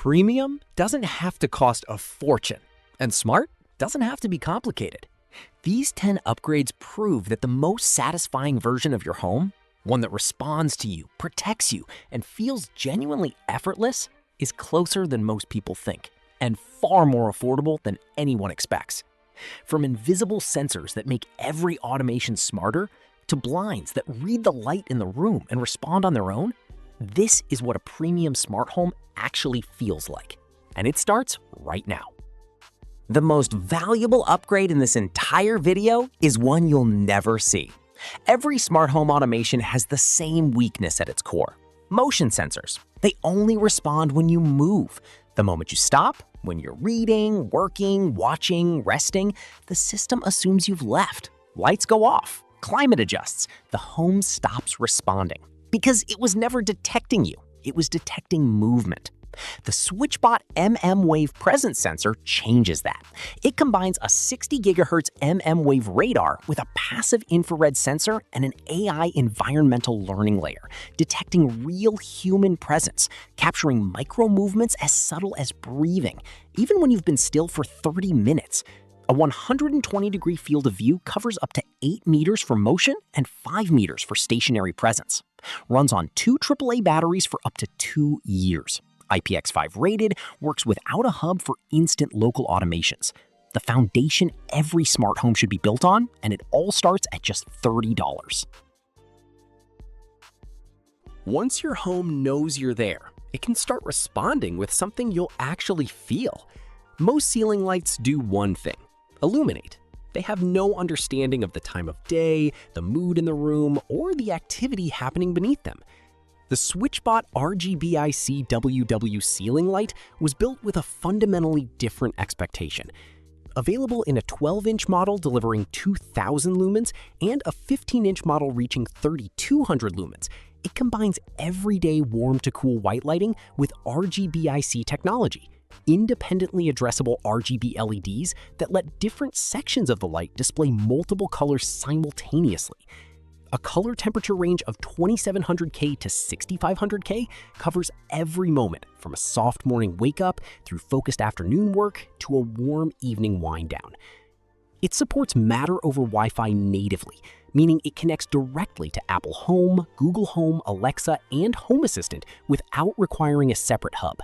Premium doesn't have to cost a fortune, and smart doesn't have to be complicated. These 10 upgrades prove that the most satisfying version of your home, one that responds to you, protects you, and feels genuinely effortless, is closer than most people think, and far more affordable than anyone expects. From invisible sensors that make every automation smarter, to blinds that read the light in the room and respond on their own, this is what a premium smart home actually feels like. And it starts right now. The most valuable upgrade in this entire video is one you'll never see. Every smart home automation has the same weakness at its core: motion sensors. They only respond when you move. The moment you stop, when you're reading, working, watching, resting, the system assumes you've left. Lights go off, climate adjusts, the home stops responding. Because it was never detecting you, it was detecting movement. The SwitchBot mmWave presence sensor changes that. It combines a 60 GHz mmWave radar with a passive infrared sensor and an AI environmental learning layer, detecting real human presence, capturing micro movements as subtle as breathing, even when you've been still for 30 minutes. A 120-degree field of view covers up to 8 meters for motion and 5 meters for stationary presence. Runs on 2 AAA batteries for up to 2 years. IPX5 rated, works without a hub for instant local automations. The foundation every smart home should be built on, and it all starts at just $30. Once your home knows you're there, it can start responding with something you'll actually feel. Most ceiling lights do one thing: illuminate. They have no understanding of the time of day, the mood in the room, or the activity happening beneath them. The SwitchBot RGBICWW ceiling light was built with a fundamentally different expectation. Available in a 12-inch model delivering 2,000 lumens and a 15-inch model reaching 3,200 lumens, it combines everyday warm-to-cool white lighting with RGBIC technology, independently addressable RGB LEDs that let different sections of the light display multiple colors simultaneously. A color temperature range of 2700K to 6500K covers every moment, from a soft morning wake-up through focused afternoon work to a warm evening wind-down. It supports Matter over Wi-Fi natively, meaning it connects directly to Apple Home, Google Home, Alexa, and Home Assistant without requiring a separate hub.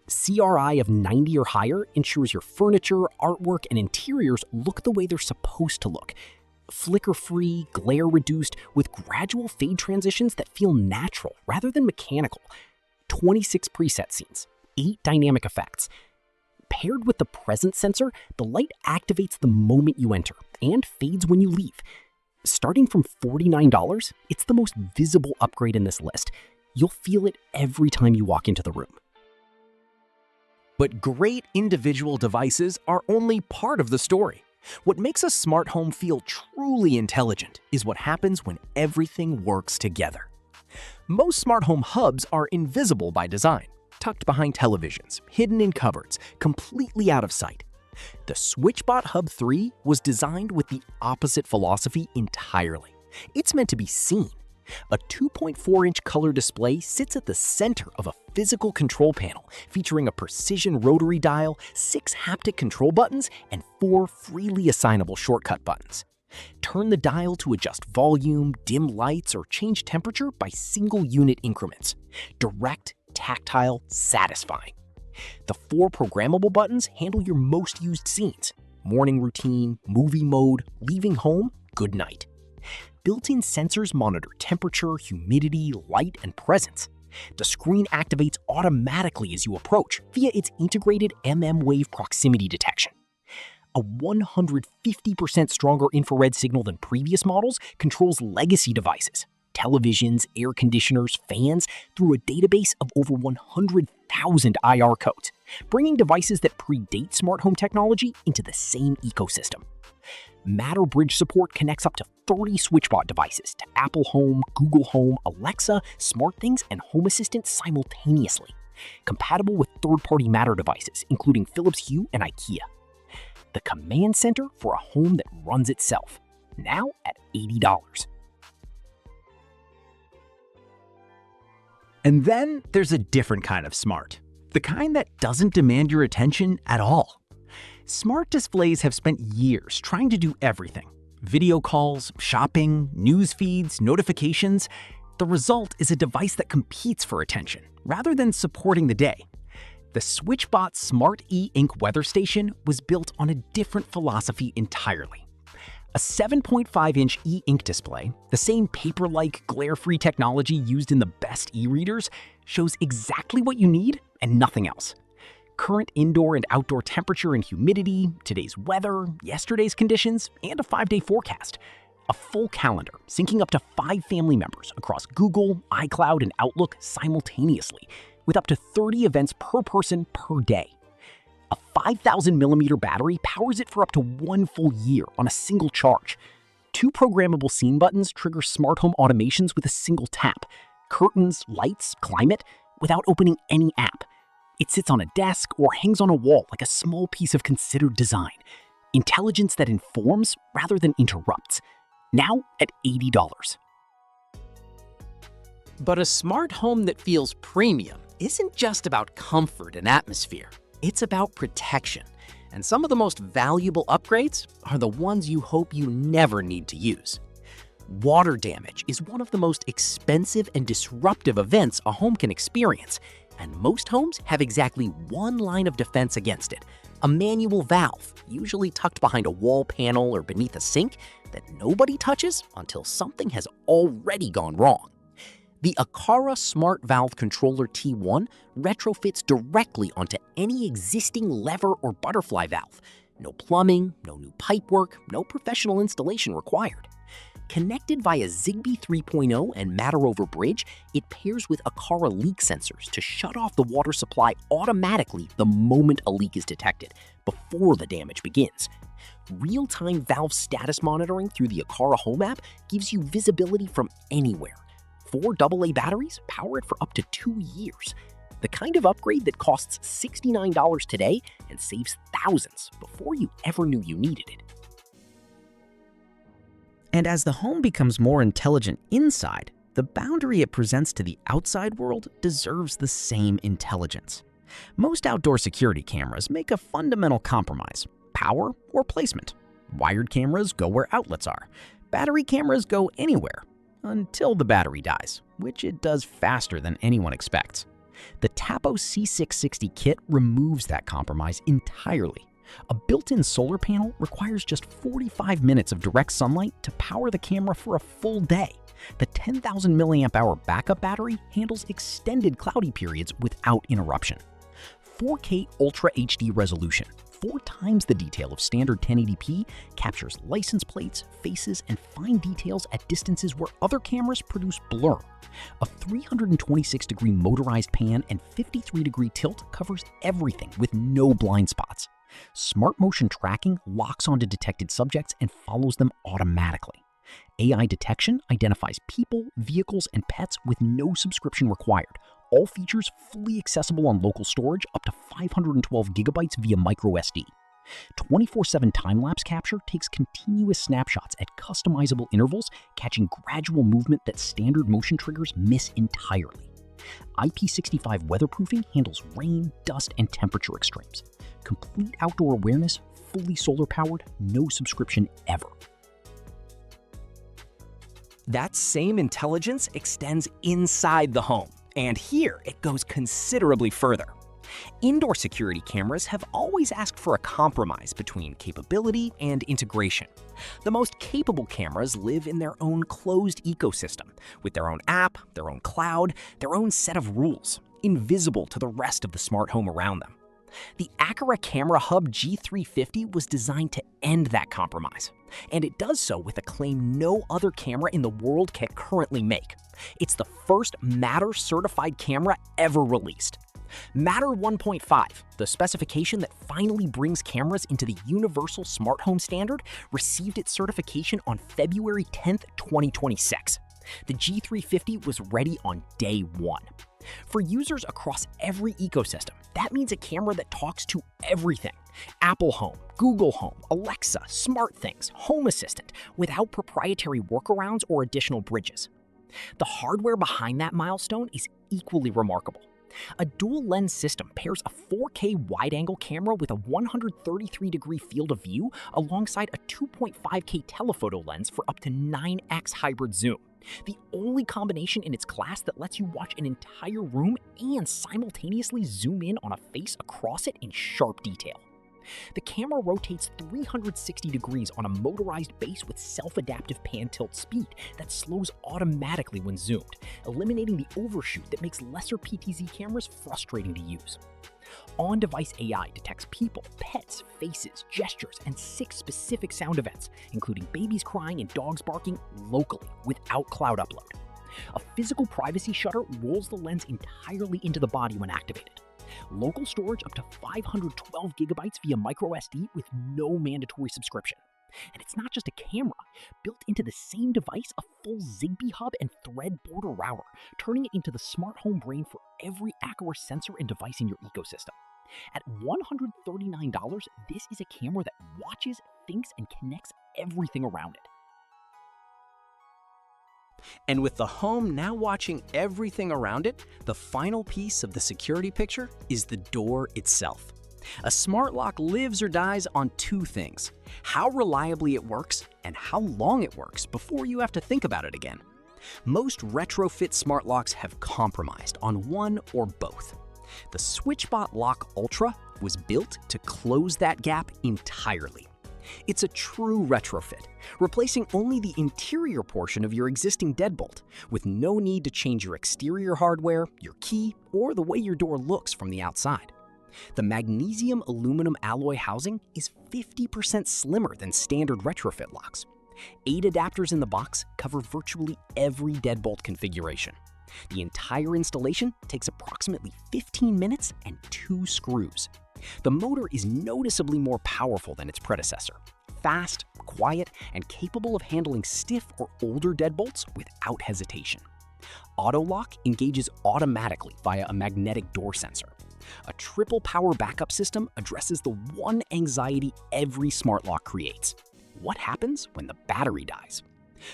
CRI of 90 or higher ensures your furniture, artwork, and interiors look the way they're supposed to look. Flicker-free, glare-reduced, with gradual fade transitions that feel natural rather than mechanical. 26 preset scenes, 8 dynamic effects. Paired with the presence sensor, the light activates the moment you enter and fades when you leave. Starting from $49, it's the most visible upgrade in this list. You'll feel it every time you walk into the room. But great individual devices are only part of the story. What makes a smart home feel truly intelligent is what happens when everything works together. Most smart home hubs are invisible by design, tucked behind televisions, hidden in cupboards, completely out of sight. The SwitchBot Hub 3 was designed with the opposite philosophy entirely. It's meant to be seen. A 2.4-inch color display sits at the center of a physical control panel, featuring a precision rotary dial, 6 haptic control buttons, and 4 freely assignable shortcut buttons. Turn the dial to adjust volume, dim lights, or change temperature by single-unit increments. Direct, tactile, satisfying. The 4 programmable buttons handle your most used scenes: morning routine, movie mode, leaving home, good night. Built-in sensors monitor temperature, humidity, light, and presence. The screen activates automatically as you approach via its integrated mmWave proximity detection. A 150% stronger infrared signal than previous models controls legacy devices, televisions, air conditioners, fans, through a database of over 100,000 IR codes, bringing devices that predate smart home technology into the same ecosystem. Matter Bridge support connects up to 30 SwitchBot devices to Apple Home, Google Home, Alexa, SmartThings, and Home Assistant simultaneously. Compatible with third-party Matter devices, including Philips Hue and IKEA. The command center for a home that runs itself, now at $80. And then there's a different kind of smart. the kind that doesn't demand your attention at all. Smart displays have spent years trying to do everything. Video calls, shopping, news feeds, notifications. The result is a device that competes for attention, rather than supporting the day. The SwitchBot Smart E-Ink weather station was built on a different philosophy entirely. A 7.5-inch e-ink display, the same paper-like, glare-free technology used in the best e-readers, shows exactly what you need and nothing else. Current indoor and outdoor temperature and humidity, today's weather, yesterday's conditions, and a 5-day forecast. A full calendar syncing up to 5 family members across Google, iCloud, and Outlook simultaneously, with up to 30 events per person per day. A 5,000mm battery powers it for up to 1 full year on a single charge. 2 programmable scene buttons trigger smart home automations with a single tap. Curtains, lights, climate, without opening any app. It sits on a desk or hangs on a wall like a small piece of considered design. Intelligence that informs rather than interrupts. Now at $80. But a smart home that feels premium isn't just about comfort and atmosphere. It's about protection. And some of the most valuable upgrades are the ones you hope you never need to use. Water damage is one of the most expensive and disruptive events a home can experience, and most homes have exactly one line of defense against it: a manual valve, usually tucked behind a wall panel or beneath a sink, that nobody touches until something has already gone wrong. The Aqara Smart Valve Controller T1 retrofits directly onto any existing lever or butterfly valve. No plumbing, no new pipework, no professional installation required. Connected via Zigbee 3.0 and Matter over Bridge, it pairs with Aqara leak sensors to shut off the water supply automatically the moment a leak is detected, before the damage begins. Real-time valve status monitoring through the Aqara Home app gives you visibility from anywhere. 4 AA batteries power it for up to 2 years. The kind of upgrade that costs $69 today and saves thousands before you ever knew you needed it. And as the home becomes more intelligent inside, the boundary it presents to the outside world deserves the same intelligence. Most outdoor security cameras make a fundamental compromise: power or placement. Wired cameras go where outlets are. Battery cameras go anywhere, until the battery dies, which it does faster than anyone expects. The Tapo C660 kit removes that compromise entirely. A built-in solar panel requires just 45 minutes of direct sunlight to power the camera for a full day. The 10,000 mAh backup battery handles extended cloudy periods without interruption. 4K Ultra HD resolution, 4 times the detail of standard 1080p, captures license plates, faces, and fine details at distances where other cameras produce blur. A 326-degree motorized pan and 53-degree tilt covers everything with no blind spots. Smart motion tracking locks onto detected subjects and follows them automatically. AI detection identifies people, vehicles, and pets with no subscription required. All features fully accessible on local storage up to 512 gigabytes via microSD. 24/7 time-lapse capture takes continuous snapshots at customizable intervals, catching gradual movement that standard motion triggers miss entirely. IP65 weatherproofing handles rain, dust, and temperature extremes. Complete outdoor awareness, fully solar-powered, no subscription ever. That same intelligence extends inside the home, and here it goes considerably further. Indoor security cameras have always asked for a compromise between capability and integration. The most capable cameras live in their own closed ecosystem, with their own app, their own cloud, their own set of rules, invisible to the rest of the smart home around them. The Aqara Camera Hub G350 was designed to end that compromise, and it does so with a claim no other camera in the world can currently make. It's the first Matter-certified camera ever released. Matter 1.5, the specification that finally brings cameras into the Universal Smart Home Standard, received its certification on February 10, 2026. The G350 was ready on day 1. For users across every ecosystem, that means a camera that talks to everything: Apple Home, Google Home, Alexa, SmartThings, Home Assistant, without proprietary workarounds or additional bridges. The hardware behind that milestone is equally remarkable. A dual lens system pairs a 4K wide-angle camera with a 133-degree field of view alongside a 2.5K telephoto lens for up to 9x hybrid zoom. The only combination in its class that lets you watch an entire room and simultaneously zoom in on a face across it in sharp detail. The camera rotates 360 degrees on a motorized base with self-adaptive pan-tilt speed that slows automatically when zoomed, eliminating the overshoot that makes lesser PTZ cameras frustrating to use. On-device AI detects people, pets, faces, gestures, and 6 specific sound events, including babies crying and dogs barking, locally without cloud upload. A physical privacy shutter rolls the lens entirely into the body when activated. Local storage up to 512 gigabytes via microSD with no mandatory subscription. And it's not just a camera. Built into the same device, a full Zigbee hub and thread border router, turning it into the smart home brain for every Aqara sensor and device in your ecosystem. At $139, this is a camera that watches, thinks, and connects everything around it. And with the home now watching everything around it, the final piece of the security picture is the door itself. A smart lock lives or dies on 2 things: how reliably it works and how long it works before you have to think about it again. Most retrofit smart locks have compromised on one or both. The SwitchBot Lock Ultra was built to close that gap entirely. It's a true retrofit, replacing only the interior portion of your existing deadbolt, with no need to change your exterior hardware, your key, or the way your door looks from the outside. The magnesium aluminum alloy housing is 50% slimmer than standard retrofit locks. 8 adapters in the box cover virtually every deadbolt configuration. The entire installation takes approximately 15 minutes and 2 screws. The motor is noticeably more powerful than its predecessor, fast, quiet, and capable of handling stiff or older deadbolts without hesitation. Auto lock engages automatically via a magnetic door sensor. A triple power backup system addresses the one anxiety every smart lock creates: what happens when the battery dies?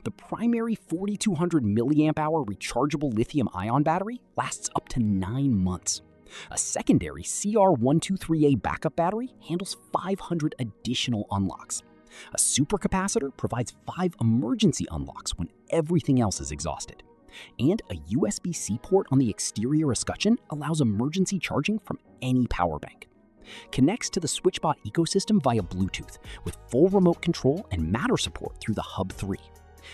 The primary 4200 milliamp hour rechargeable lithium-ion battery lasts up to 9 months. A secondary CR123A backup battery handles 500 additional unlocks. A supercapacitor provides 5 emergency unlocks when everything else is exhausted. And a USB-C port on the exterior escutcheon allows emergency charging from any power bank. Connects to the SwitchBot ecosystem via Bluetooth with full remote control and Matter support through the Hub 3.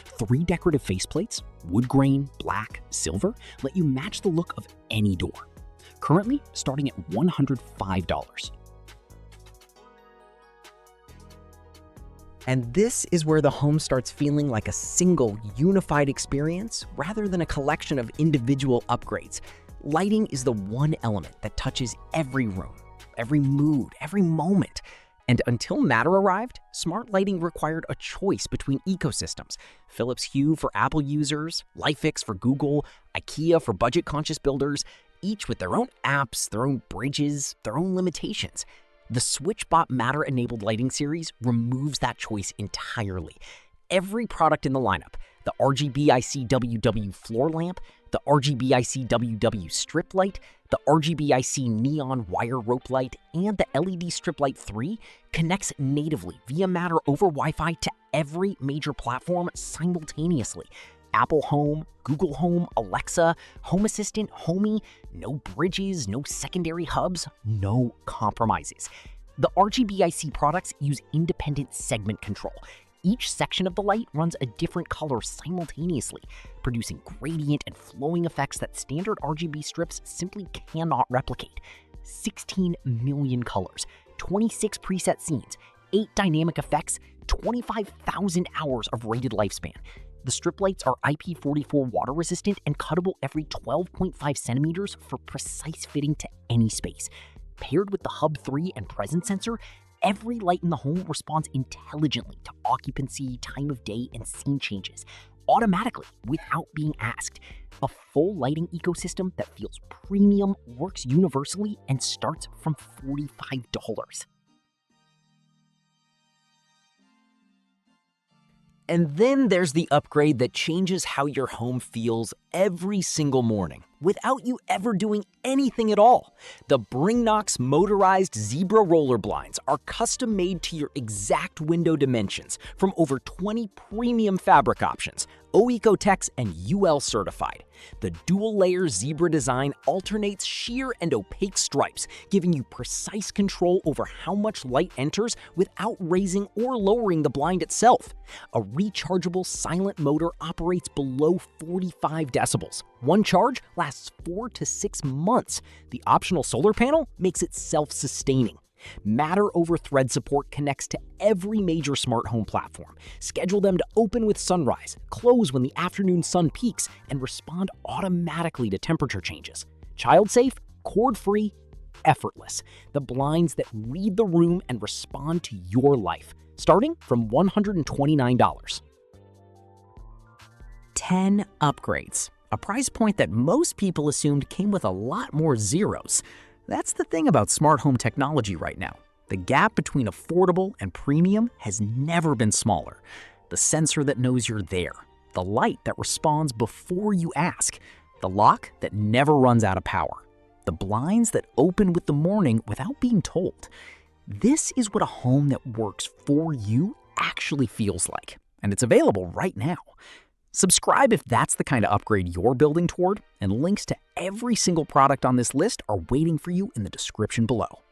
3 decorative faceplates, wood grain, black, silver, let you match the look of any door. Currently starting at $105. And this is where the home starts feeling like a single, unified experience rather than a collection of individual upgrades. Lighting is the one element that touches every room, every mood, every moment. And until Matter arrived, smart lighting required a choice between ecosystems: Philips Hue for Apple users, LifeX for Google, IKEA for budget-conscious builders, each with their own apps, their own bridges, their own limitations. The SwitchBot Matter-enabled lighting series removes that choice entirely. Every product in the lineup, the RGBICWW floor lamp, the RGBICWW strip light, the RGBIC neon wire rope light, and the LED strip light 3, connects natively via Matter over Wi-Fi to every major platform simultaneously. Apple Home, Google Home, Alexa, Home Assistant, Homey, no bridges, no secondary hubs, no compromises. The RGBIC products use independent segment control. Each section of the light runs a different color simultaneously, producing gradient and flowing effects that standard RGB strips simply cannot replicate. 16 million colors, 26 preset scenes, 8 dynamic effects, 25,000 hours of rated lifespan. The strip lights are IP44 water resistant and cuttable every 12.5 centimeters for precise fitting to any space. Paired with the Hub 3 and presence sensor, every light in the home responds intelligently to occupancy, time of day, and scene changes, automatically without being asked. A full lighting ecosystem that feels premium, works universally, and starts from $45. And then there's the upgrade that changes how your home feels every single morning. without you ever doing anything at all. The Bringnox motorized zebra roller blinds are custom made to your exact window dimensions from over 20 premium fabric options, OECO-TEX and UL certified. The dual-layer zebra design alternates sheer and opaque stripes, giving you precise control over how much light enters without raising or lowering the blind itself. A rechargeable silent motor operates below 45 decibels. One charge lasts 4 to 6 months. The optional solar panel makes it self-sustaining. Matter over Thread support connects to every major smart home platform. Schedule them to open with sunrise, close when the afternoon sun peaks, and respond automatically to temperature changes. Child-safe, cord-free, effortless. The blinds that read the room and respond to your life, starting from $129. 10 upgrades, a price point that most people assumed came with a lot more zeros. That's the thing about smart home technology right now. The gap between affordable and premium has never been smaller. The sensor that knows you're there, the light that responds before you ask, the lock that never runs out of power, the blinds that open with the morning without being told. This is what a home that works for you actually feels like, and it's available right now. Subscribe if that's the kind of upgrade you're building toward, and links to every single product on this list are waiting for you in the description below.